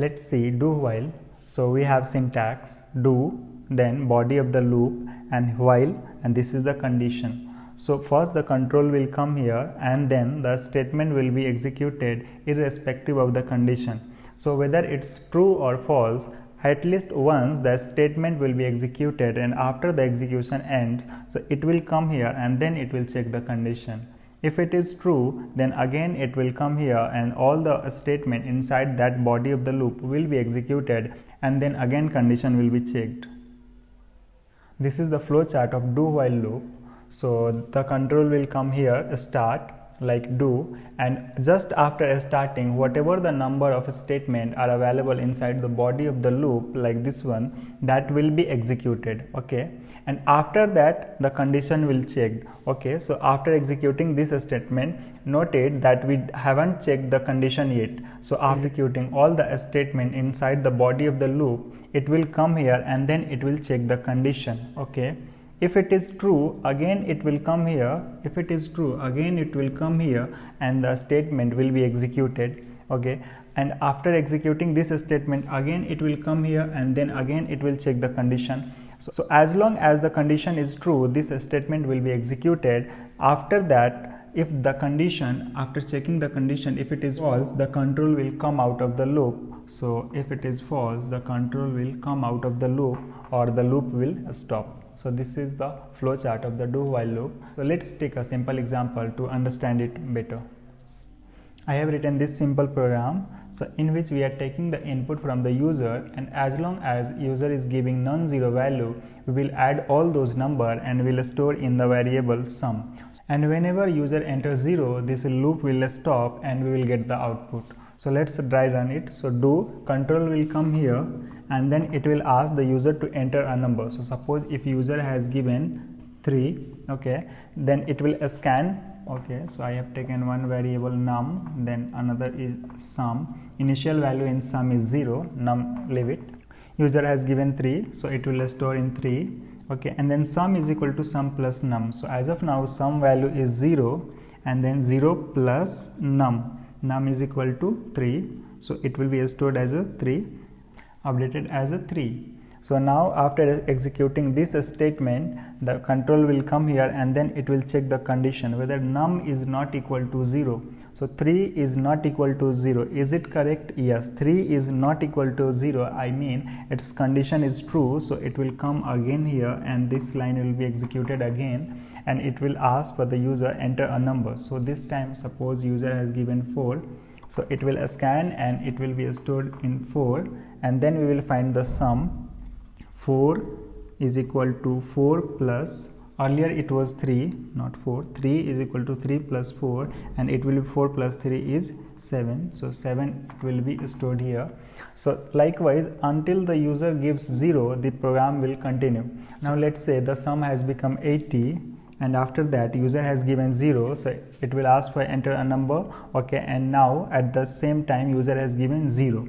Let's see do while. So we have syntax do, then body of the loop, and while, and this is the condition. So first the control will come here, and then the statement will be executed irrespective of the condition. So whether it's true or false, at least once the statement will be executed, and after the execution ends, so it will come here and then it will check the condition. If it is true, then again it will come here and all the statement inside that body of the loop will be executed, and then again condition will be checked. This is the flow chart of do while loop. So the control will come here, start, like do, and just after starting, whatever the number of statements are available inside the body of the loop, like this one, that will be executed. Okay, and after that the condition will checked. Okay, so after executing this statement, noted that we haven't checked the condition yet. So after executing all the statement inside the body of the loop, it will come here and then it will check the condition. Okay, if it is true, again it will come here. If it is true, again it will come here and the statement will be executed. Okay, and after executing this statement, again it will come here and then again it will check the condition. So as long as the condition is true, this statement will be executed. After that, if the condition, after checking the condition, if it is false, the control will come out of the loop. So if it is false, the control will come out of the loop or the loop will stop. So this is the flow chart of the do while loop. So let's take a simple example to understand it better. I have written this simple program, so in which we are taking the input from the user, and as long as user is giving non-zero value, we will add all those numbers and will store in the variable sum. And whenever user enters 0, this loop will stop and we will get the output. So let's try run it. So do control will come here and then it will ask the user to enter a number. So suppose if user has given 3, okay, then it will scan. Okay, so I have taken one variable num, then another is sum. Initial value in sum is 0, num leave it. User has given 3, so it will store in 3. Okay, and then sum is equal to sum plus num. So as of now sum value is 0 and then 0 plus num. Num is equal to 3, so it will be stored as a 3, updated as a 3. So now after executing this statement, the control will come here and then it will check the condition whether num is not equal to 0. So 3 is not equal to 0. Is it correct? Yes, 3 is not equal to 0. I mean its condition is true. So it will come again here and this line will be executed again, and it will ask for the user enter a number. So this time suppose user has given 4. So it will scan and it will be stored in 4, and then we will find the sum. 4 is equal to 4 plus, earlier it was 3, not 4, 3 is equal to 3 plus 4, and it will be 4 plus 3 is 7, so 7 will be stored here. So likewise until the user gives 0, the program will continue. Now let's say the sum has become 80 and after that user has given 0, so it will ask for enter a number. Okay, and now at the same time user has given 0.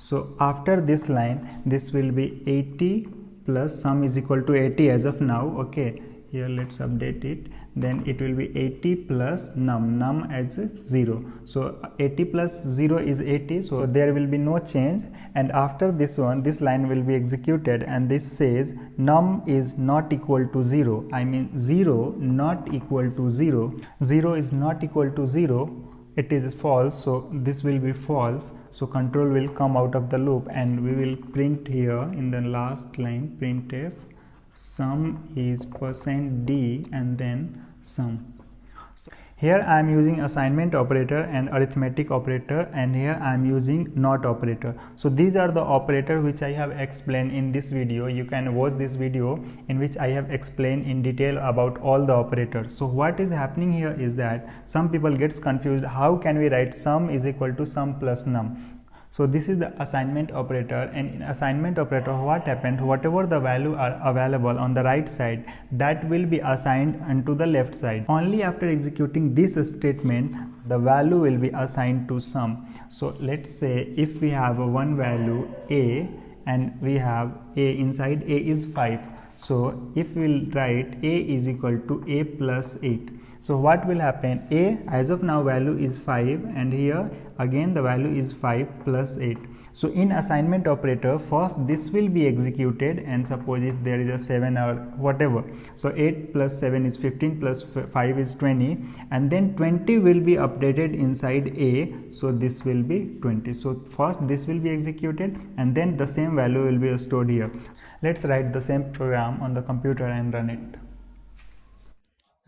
So after this line, this will be 80 plus sum is equal to 80 as of now. Okay, here let's update it. Then it will be 80 plus num as 0. So 80 plus 0 is 80. So there will be no change. And after this one, this line will be executed, and this says num is not equal to 0. I mean 0 not equal to 0. 0 is not equal to 0. It is false, so this will be false. So control will come out of the loop and we will print here in the last line printf sum is %d and then sum. Here I am using assignment operator and arithmetic operator, and here I am using not operator. So these are the operator which I have explained in this video. You can watch this video in which I have explained in detail about all the operators. So what is happening here is that some people gets confused, how can we write sum is equal to sum plus num. So this is the assignment operator, and in assignment operator what happened, whatever the value are available on the right side, that will be assigned onto the left side. Only after executing this statement the value will be assigned to sum. So let's say if we have one value a and we have a, inside a is 5. So if we'll write a is equal to a plus 8. So what will happen, a as of now value is 5 and here again the value is 5 plus 8. So in assignment operator, first this will be executed, and suppose if there is a 7 or whatever, so 8 plus 7 is 15 plus 5 is 20, and then 20 will be updated inside A, so this will be 20. So first this will be executed and then the same value will be stored here. Let's write the same program on the computer and run it.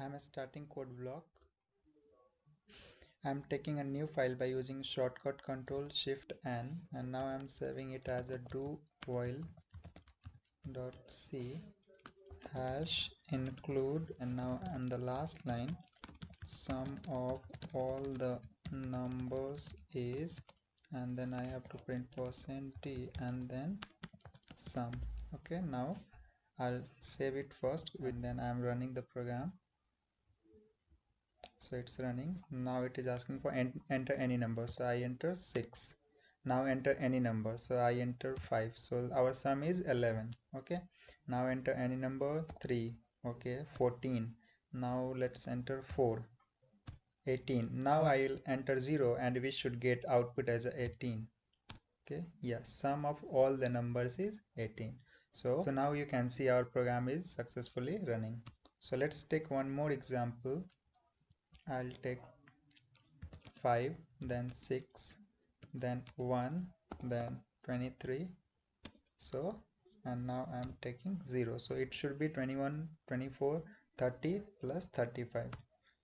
I am starting code block. I am taking a new file by using shortcut Control Shift N, and now I am saving it as a do while.c hash include, and now on the last line sum of all the numbers is, and then I have to print %d and then sum. Okay, now I'll save it first and then I'm running the program. So it's running. Now it is asking for enter any number, so I enter 6. Now enter any number, so I enter 5. So our sum is 11. Okay, now enter any number, 3. Okay, 14. Now let's enter 4. 18. Now I will enter 0 and we should get output as 18. Okay, yeah, sum of all the numbers is 18. So now you can see our program is successfully running. So let's take one more example. I'll take 5, then 6, then 1, then 23. So, and now I'm taking 0. So it should be 21, 24, 30 plus 35.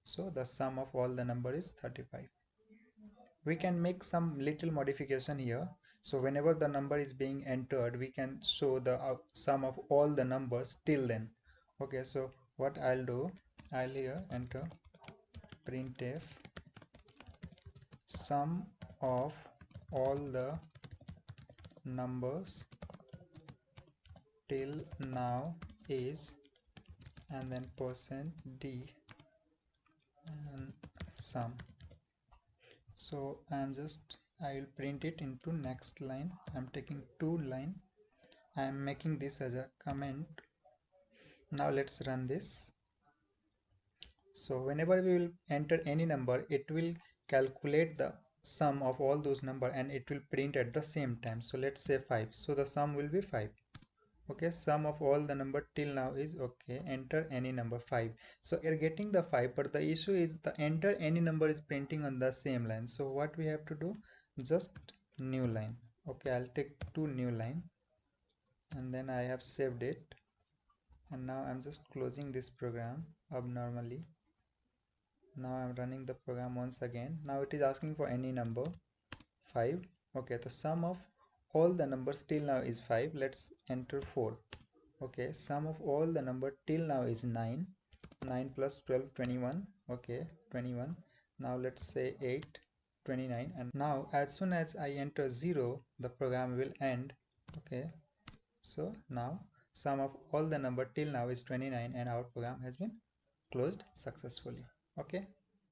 So the sum of all the number is 35. We can make some little modification here. So whenever the number is being entered, we can show the sum of all the numbers till then. Okay, so what I'll do, I'll here enter printf sum of all the numbers till now is, and then %d and sum. So I will print it into next line. I'm taking 2 line. I am making this as a comment. Now let's run this. So whenever we will enter any number, it will calculate the sum of all those numbers and it will print at the same time. So let's say 5. So the sum will be 5. Okay, sum of all the number till now is, okay, enter any number 5. So we are getting the 5, but the issue is the enter any number is printing on the same line. So what we have to do, just new line. Okay, I'll take 2 new line and then I have saved it, and now I'm just closing this program abnormally. Now I'm running the program once again. Now it is asking for any number 5. Okay, the sum of all the numbers till now is 5. Let's enter 4. Okay, sum of all the number till now is 9. 9 plus 12, 21. Okay, 21. Now let's say 8, 29. And now as soon as I enter 0, the program will end. Okay, so now sum of all the number till now is 29 and our program has been closed successfully. Okay.